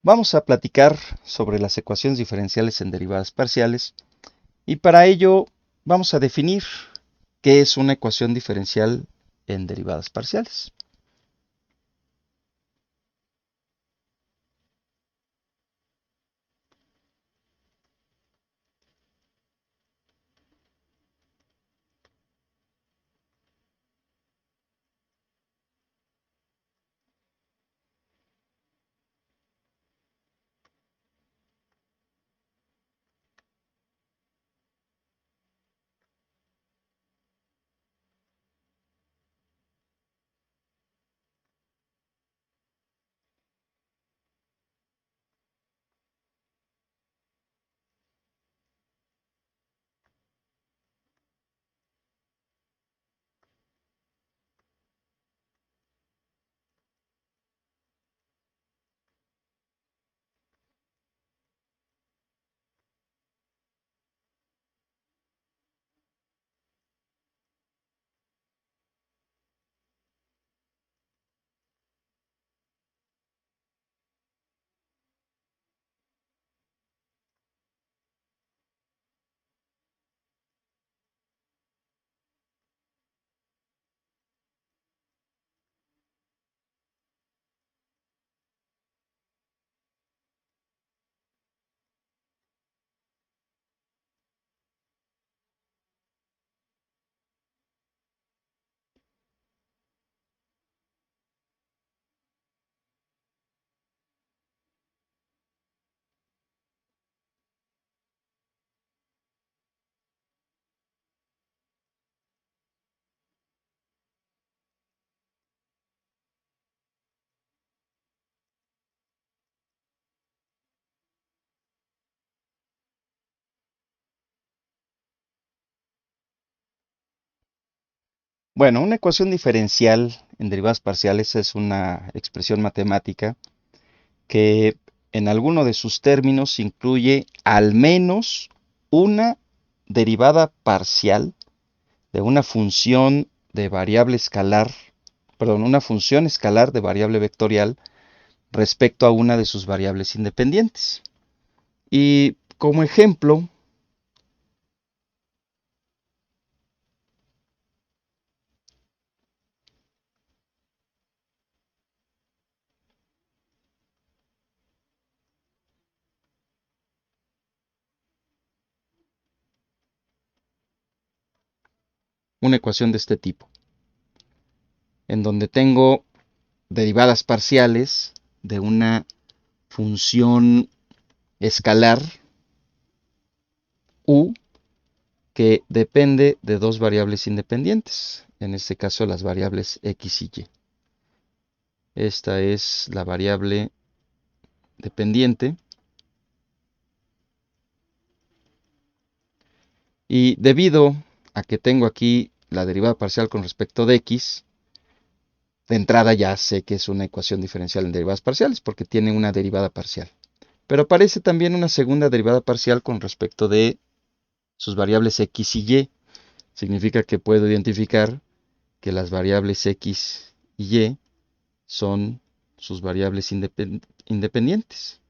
Vamos a platicar sobre las ecuaciones diferenciales en derivadas parciales y para ello vamos a definir qué es una ecuación diferencial en derivadas parciales. Bueno, una ecuación diferencial en derivadas parciales es una expresión matemática que en alguno de sus términos incluye al menos una derivada parcial de una función de variable escalar, perdón, una función escalar de variable vectorial respecto a una de sus variables independientes. Y como ejemplo, una ecuación de este tipo, en donde tengo derivadas parciales de una función escalar u que depende de dos variables independientes, en este caso las variables x y y. Esta es la variable dependiente y debido a que tengo aquí la derivada parcial con respecto de x, de entrada ya sé que es una ecuación diferencial en derivadas parciales porque tiene una derivada parcial. Pero aparece también una segunda derivada parcial con respecto de sus variables x y y. Significa que puedo identificar que las variables x y y son sus variables independientes.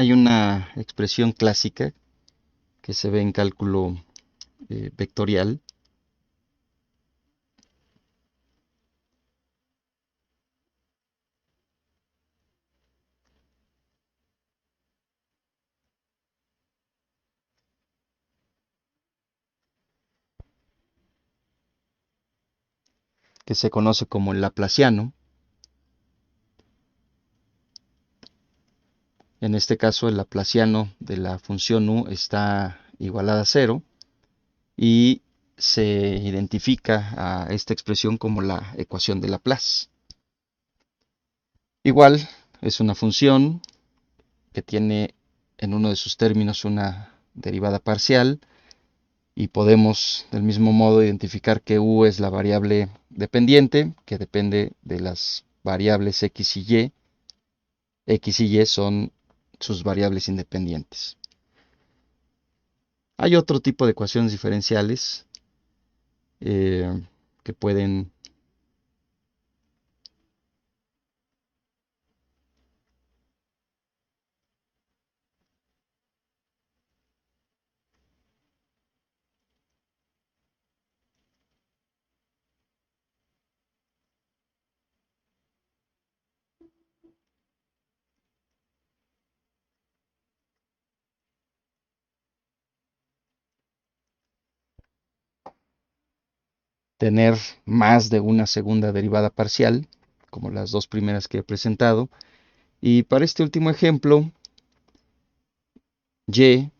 Hay una expresión clásica que se ve en cálculo vectorial que se conoce como el laplaciano. En este caso, el laplaciano de la función u está igualada a cero y se identifica a esta expresión como la ecuación de Laplace. Igual, es una función que tiene en uno de sus términos una derivada parcial y podemos del mismo modo identificar que u es la variable dependiente que depende de las variables x y y. X y y son sus variables independientes. Hay otro tipo de ecuaciones diferenciales que pueden tener más de una segunda derivada parcial, como las dos primeras que he presentado. Y para este último ejemplo, y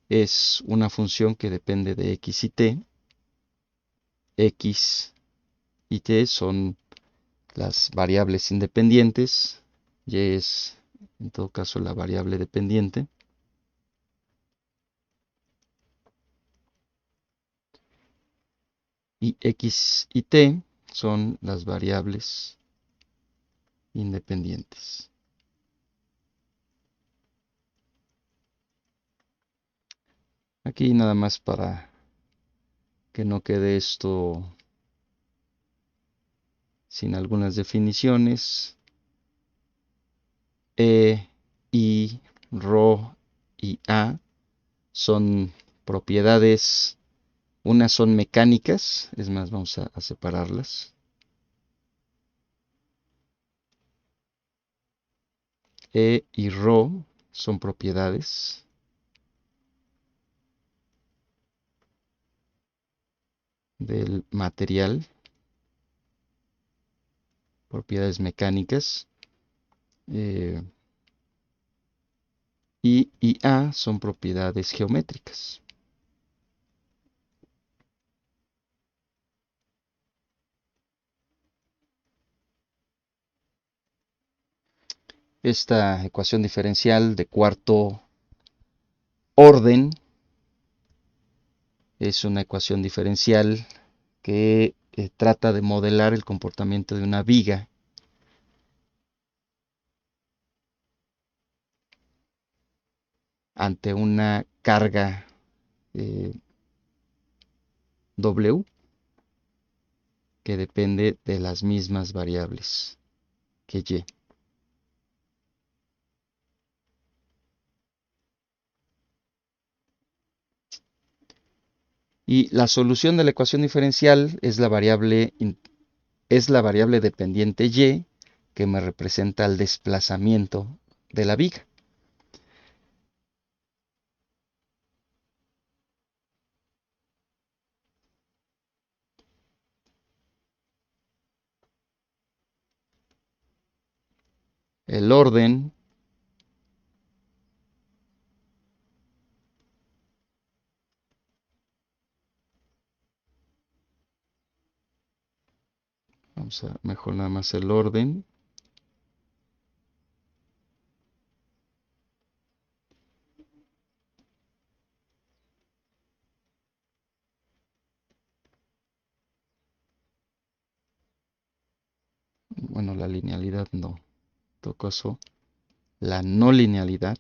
es una función que depende de x y t. X y t son las variables independientes. Y es, en todo caso, la variable dependiente. Y x y t son las variables independientes. Aquí nada más para que no quede esto sin algunas definiciones. E, I, Rho y A son propiedades, unas son mecánicas, es más, vamos a separarlas. E y Rho son propiedades del material, propiedades mecánicas. I y A son propiedades geométricas. Esta ecuación diferencial de cuarto orden es una ecuación diferencial que trata de modelar el comportamiento de una viga ante una carga W que depende de las mismas variables que Y. Y la solución de la ecuación diferencial es la variable dependiente Y, que me representa el desplazamiento de la viga. El orden vamos a mejor nada más el orden bueno, la linealidad no, en todo caso, la no linealidad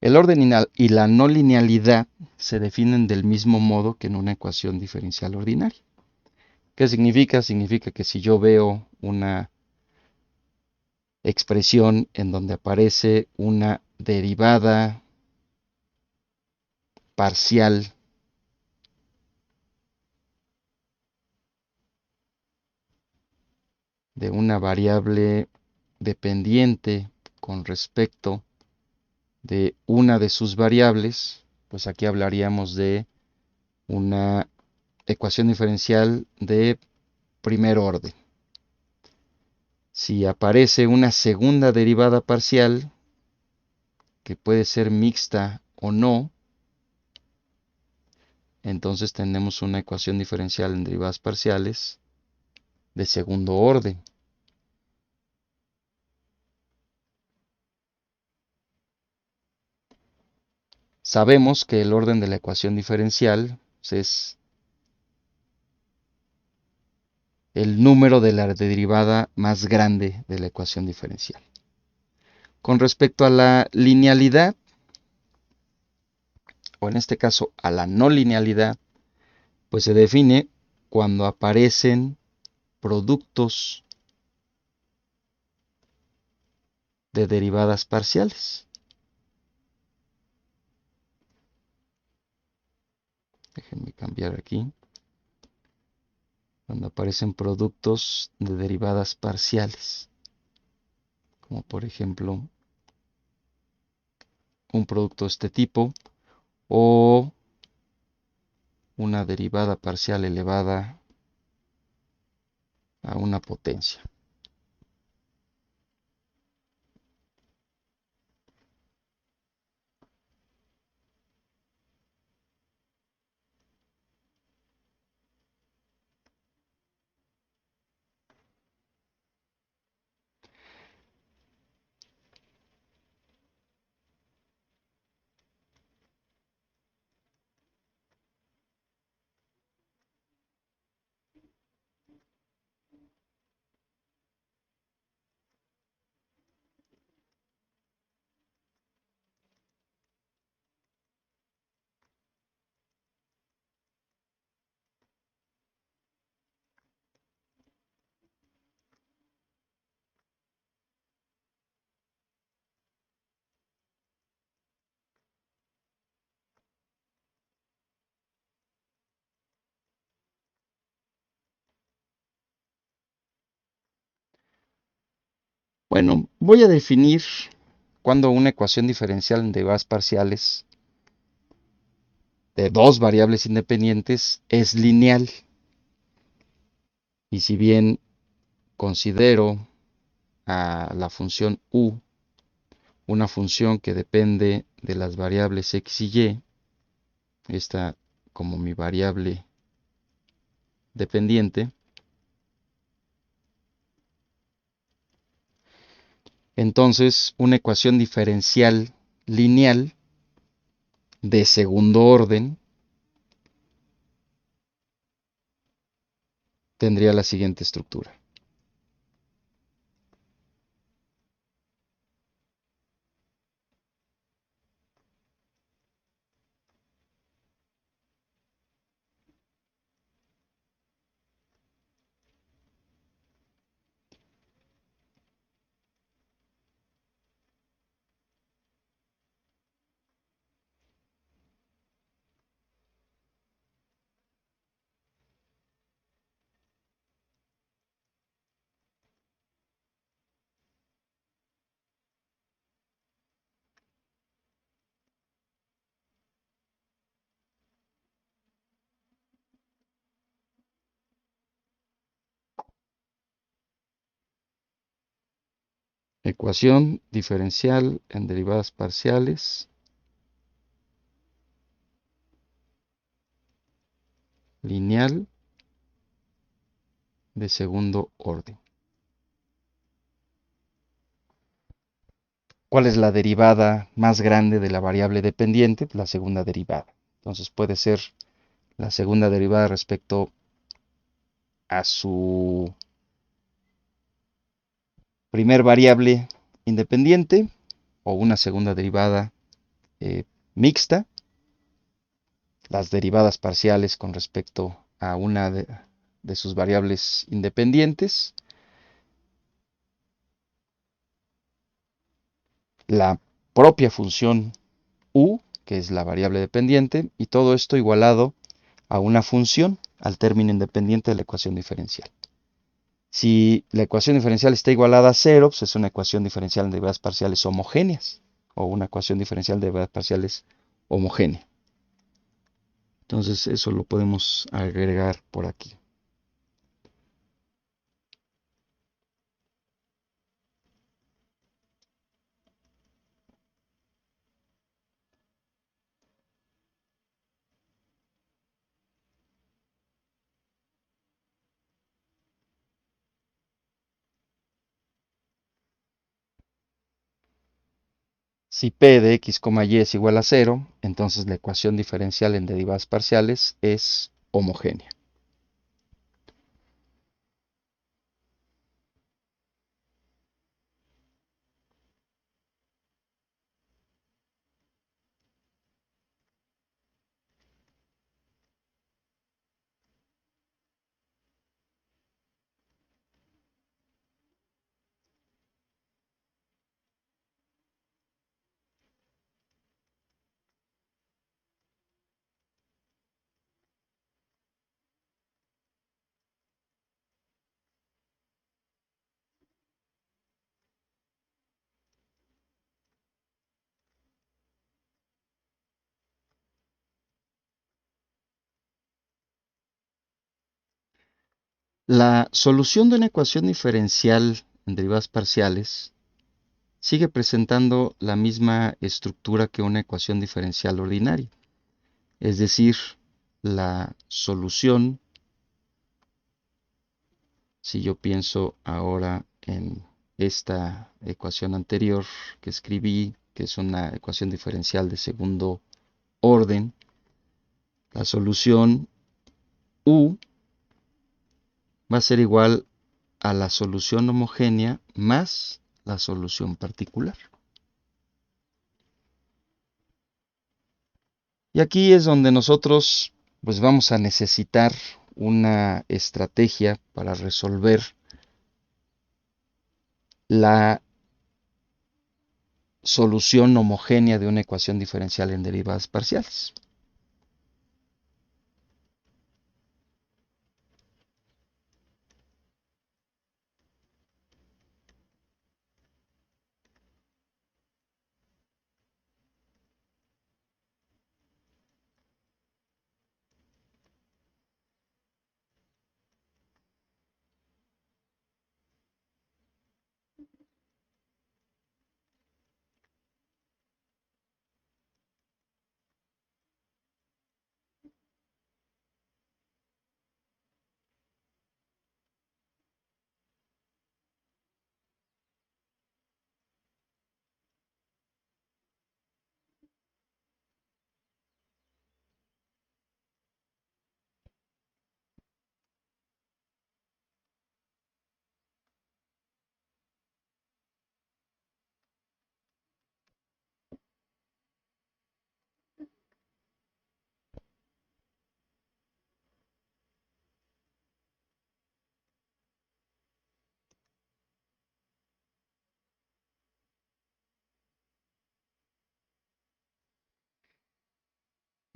el orden y la no linealidad se definen del mismo modo que en una ecuación diferencial ordinaria. ¿Qué significa? Significa que si yo veo una expresión en donde aparece una derivada parcial de una variable dependiente con respecto de una de sus variables, pues aquí hablaríamos de una ecuación diferencial de primer orden. Si aparece una segunda derivada parcial, que puede ser mixta o no, entonces tenemos una ecuación diferencial en derivadas parciales de segundo orden. Sabemos que el orden de la ecuación diferencial es el número de la derivada más grande de la ecuación diferencial. Con respecto a la linealidad, o en este caso a la no linealidad, pues se define cuando aparecen productos de derivadas parciales. Déjenme cambiar aquí. Cuando aparecen productos de derivadas parciales, como por ejemplo un producto de este tipo o una derivada parcial elevada a una potencia. Bueno, voy a definir cuando una ecuación diferencial en derivadas parciales de dos variables independientes es lineal. Y si bien considero a la función u una función que depende de las variables x y y, esta como mi variable dependiente, entonces una ecuación diferencial lineal de segundo orden tendría la siguiente estructura. Ecuación diferencial en derivadas parciales lineal de segundo orden. ¿Cuál es la derivada más grande de la variable dependiente? La segunda derivada. Entonces puede ser la segunda derivada respecto a su primer variable independiente o una segunda derivada mixta, las derivadas parciales con respecto a una de sus variables independientes, la propia función u, que es la variable dependiente, y todo esto igualado a una función, al término independiente de la ecuación diferencial. Si la ecuación diferencial está igualada a cero, pues es una ecuación diferencial de derivadas parciales homogéneas, o una ecuación diferencial de derivadas parciales homogénea. Entonces eso lo podemos agregar por aquí. Si P de x, y es igual a 0, entonces la ecuación diferencial en derivadas parciales es homogénea. La solución de una ecuación diferencial en derivadas parciales sigue presentando la misma estructura que una ecuación diferencial ordinaria. Es decir, la solución, si yo pienso ahora en esta ecuación anterior que escribí, que es una ecuación diferencial de segundo orden, la solución U va a ser igual a la solución homogénea más la solución particular. Y aquí es donde nosotros pues vamos a necesitar una estrategia para resolver la solución homogénea de una ecuación diferencial en derivadas parciales.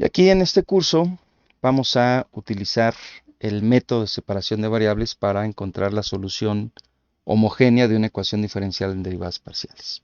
Y aquí en este curso vamos a utilizar el método de separación de variables para encontrar la solución homogénea de una ecuación diferencial en derivadas parciales.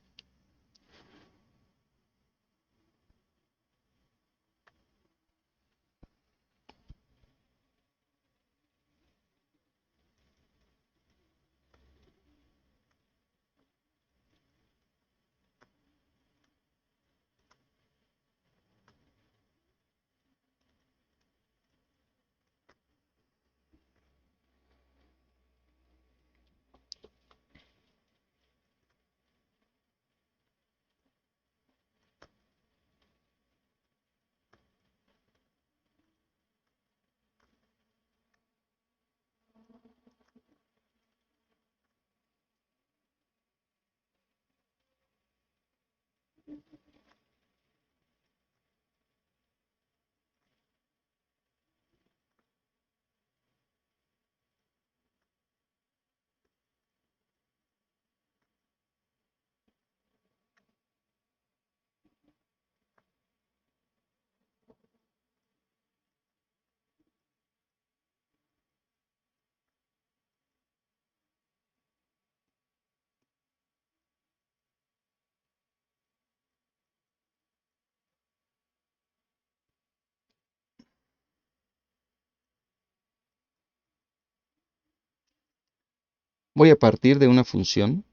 Voy a partir de una función.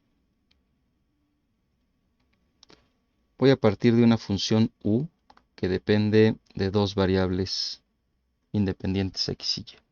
Voy a partir de una función u que depende de dos variables independientes x y y.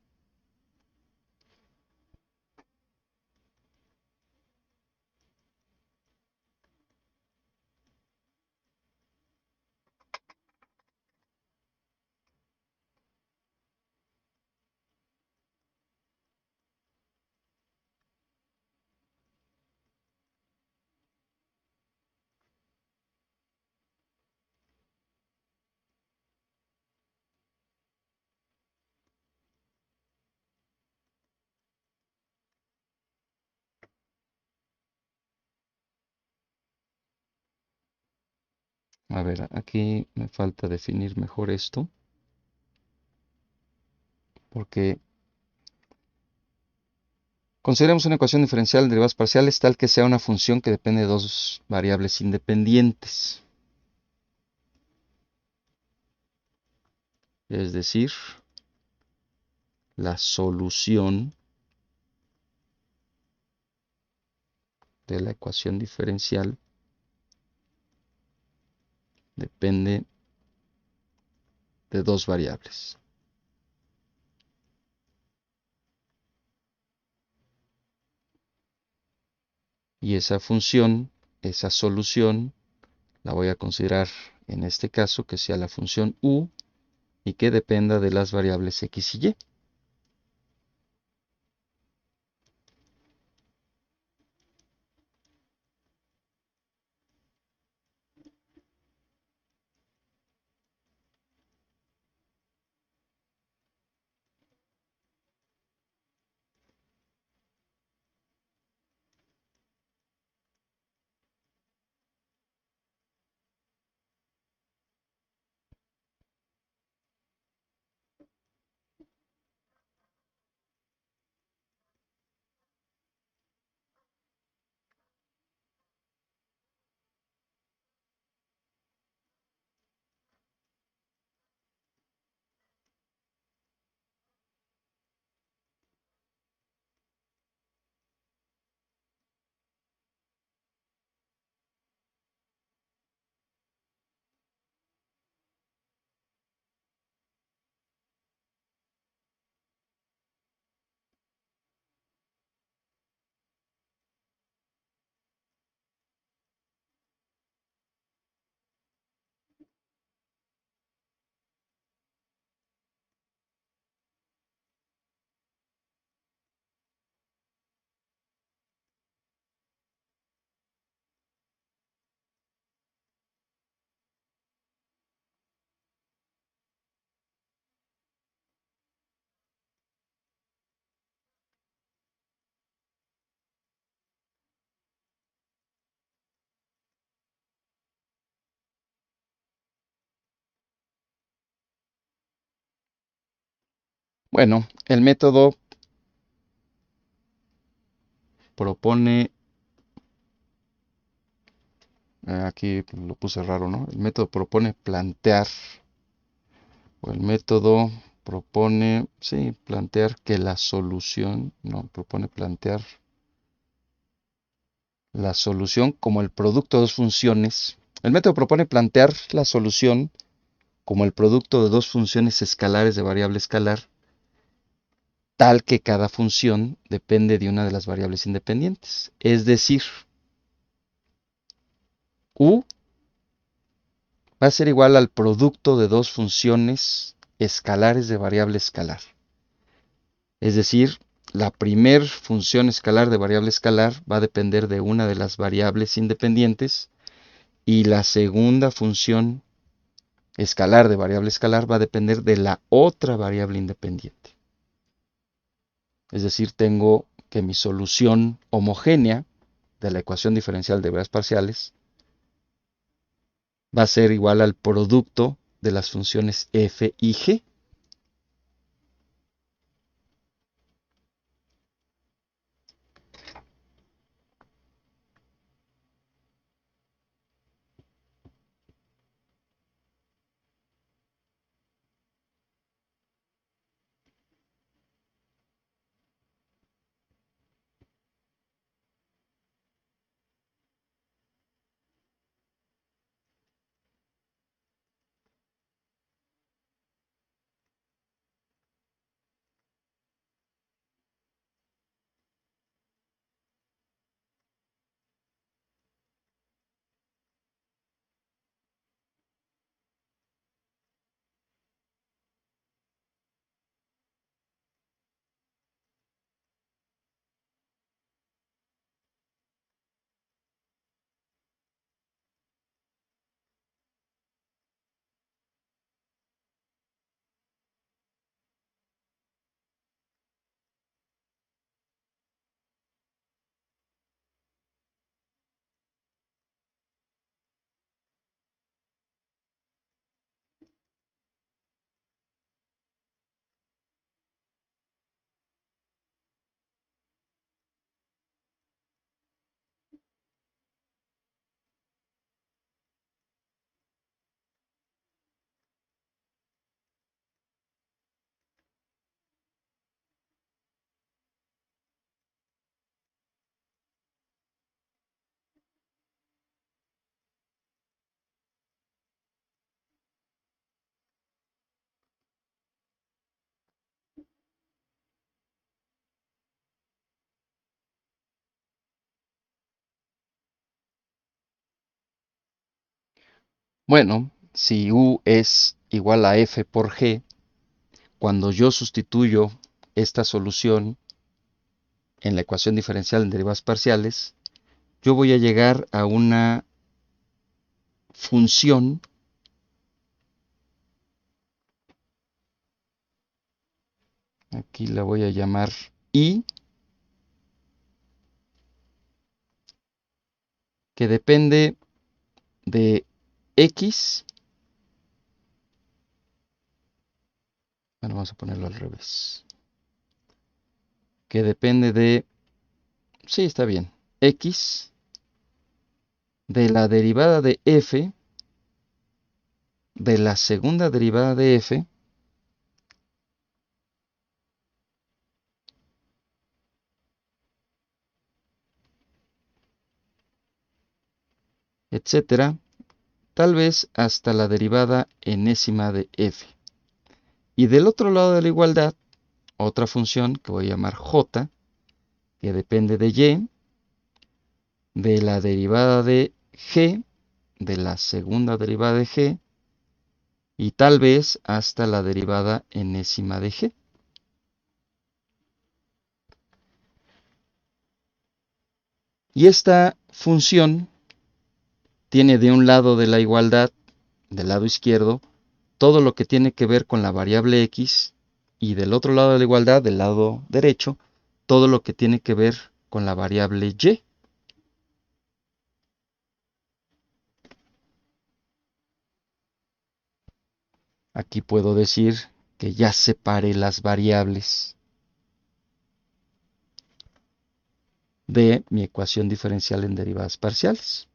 A ver, aquí me falta definir mejor esto, porque consideremos una ecuación diferencial de derivadas parciales tal que sea una función que depende de dos variables independientes. Es decir, la solución de la ecuación diferencial depende de dos variables. Y esa función, esa solución, la voy a considerar en este caso que sea la función u y que dependa de las variables x y y. Bueno, el método propone, aquí lo puse raro, ¿no? El método propone plantear, o el método propone, sí, plantear que la solución, no, propone plantear la solución como el producto de dos funciones. El método propone plantear la solución como el producto de dos funciones escalares de variable escalar, tal que cada función depende de una de las variables independientes. Es decir, u va a ser igual al producto de dos funciones escalares de variable escalar. Es decir, la primer función escalar de variable escalar va a depender de una de las variables independientes y la segunda función escalar de variable escalar va a depender de la otra variable independiente. Es decir, tengo que mi solución homogénea de la ecuación diferencial de variables parciales va a ser igual al producto de las funciones f y g. Bueno, si U es igual a F por G, cuando yo sustituyo esta solución en la ecuación diferencial en derivadas parciales, yo voy a llegar a una función aquí la voy a llamar I, que depende de X. Bueno, vamos a ponerlo al revés. Que depende de, sí, está bien, X de la derivada de F, de la segunda derivada de F, etcétera, tal vez hasta la derivada enésima de F. Y del otro lado de la igualdad, otra función que voy a llamar J, que depende de Y, de la derivada de G, de la segunda derivada de G, y tal vez hasta la derivada enésima de G. Y esta función tiene de un lado de la igualdad, del lado izquierdo, todo lo que tiene que ver con la variable X, y del otro lado de la igualdad, del lado derecho, todo lo que tiene que ver con la variable Y. Aquí puedo decir que ya separé las variables de mi ecuación diferencial en derivadas parciales.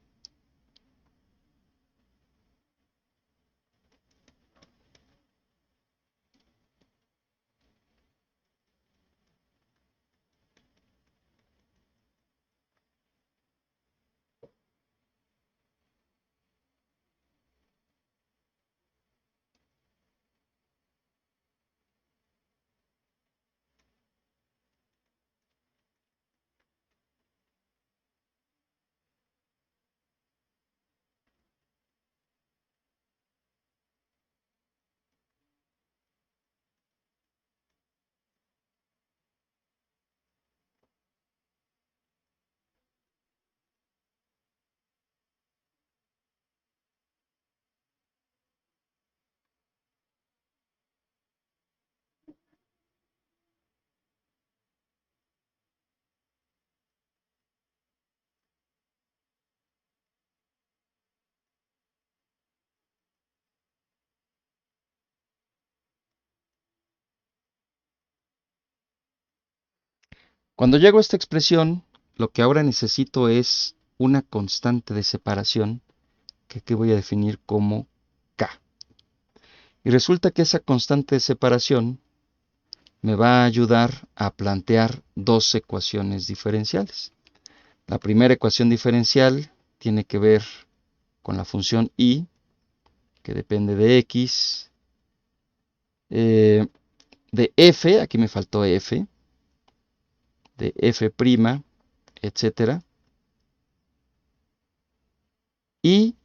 Cuando llego a esta expresión, lo que ahora necesito es una constante de separación que aquí voy a definir como K. Y resulta que esa constante de separación me va a ayudar a plantear dos ecuaciones diferenciales. La primera ecuación diferencial tiene que ver con la función I, que depende de X, de F, aquí me faltó F, de F', etcétera, y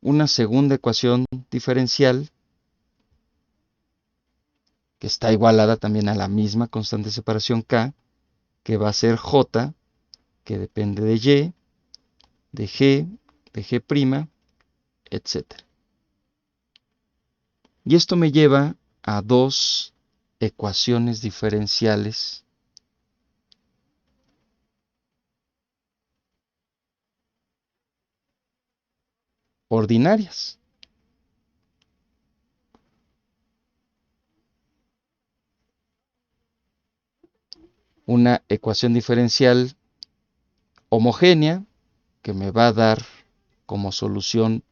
una segunda ecuación diferencial que está igualada también a la misma constante de separación K, que va a ser J, que depende de Y, de G', etcétera. Y esto me lleva a dos ecuaciones diferenciales ordinarias. Una ecuación diferencial homogénea que me va a dar como solución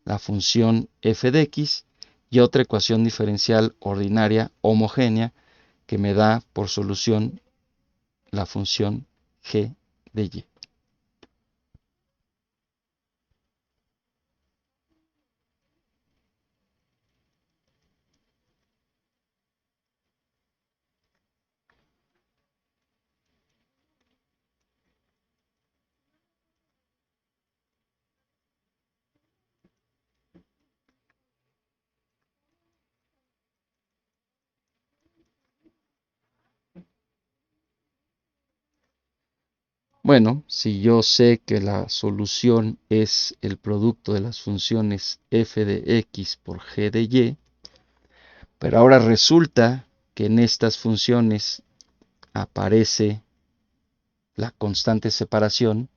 la función f de x y otra ecuación diferencial ordinaria homogénea que me da por solución la función g de y. Bueno, si yo sé que la solución es el producto de las funciones f de x por g de y, pero ahora resulta que en estas funciones aparece la constante de separación,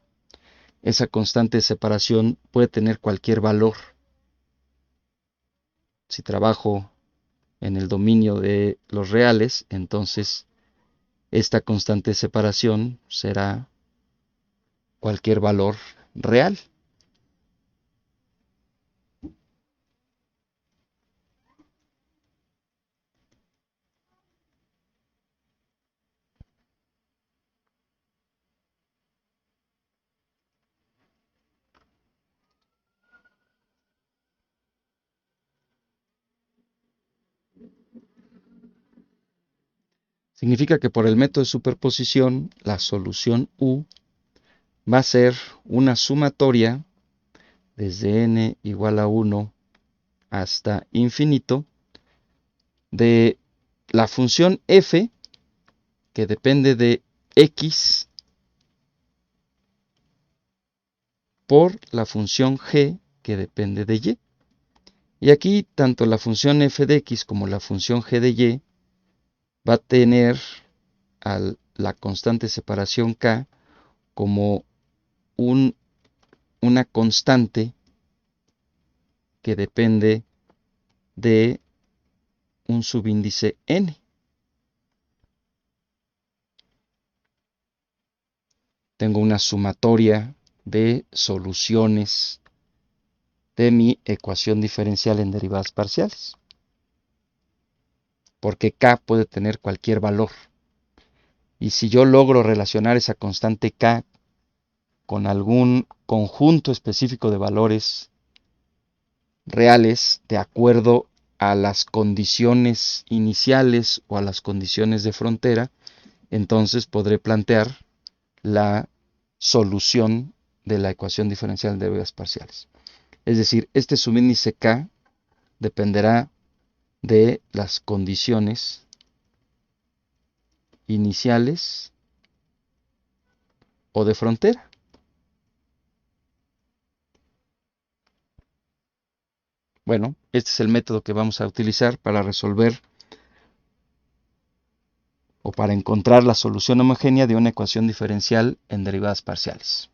esa constante de separación puede tener cualquier valor. Si trabajo en el dominio de los reales, entonces esta constante de separación será cualquier valor real. Significa que por el método de superposición, la solución U va a ser una sumatoria desde n igual a 1 hasta infinito de la función f, que depende de x, por la función g, que depende de y. Y aquí tanto la función f de x como la función g de y va a tener la constante de separación k como una constante que depende de un subíndice n. Tengo una sumatoria de soluciones de mi ecuación diferencial en derivadas parciales, porque k puede tener cualquier valor. Y si yo logro relacionar esa constante k con algún conjunto específico de valores reales de acuerdo a las condiciones iniciales o a las condiciones de frontera, entonces podré plantear la solución de la ecuación diferencial de derivadas parciales. Es decir, este subíndice k dependerá de las condiciones iniciales o de frontera. Bueno, este es el método que vamos a utilizar para resolver o para encontrar la solución homogénea de una ecuación diferencial en derivadas parciales.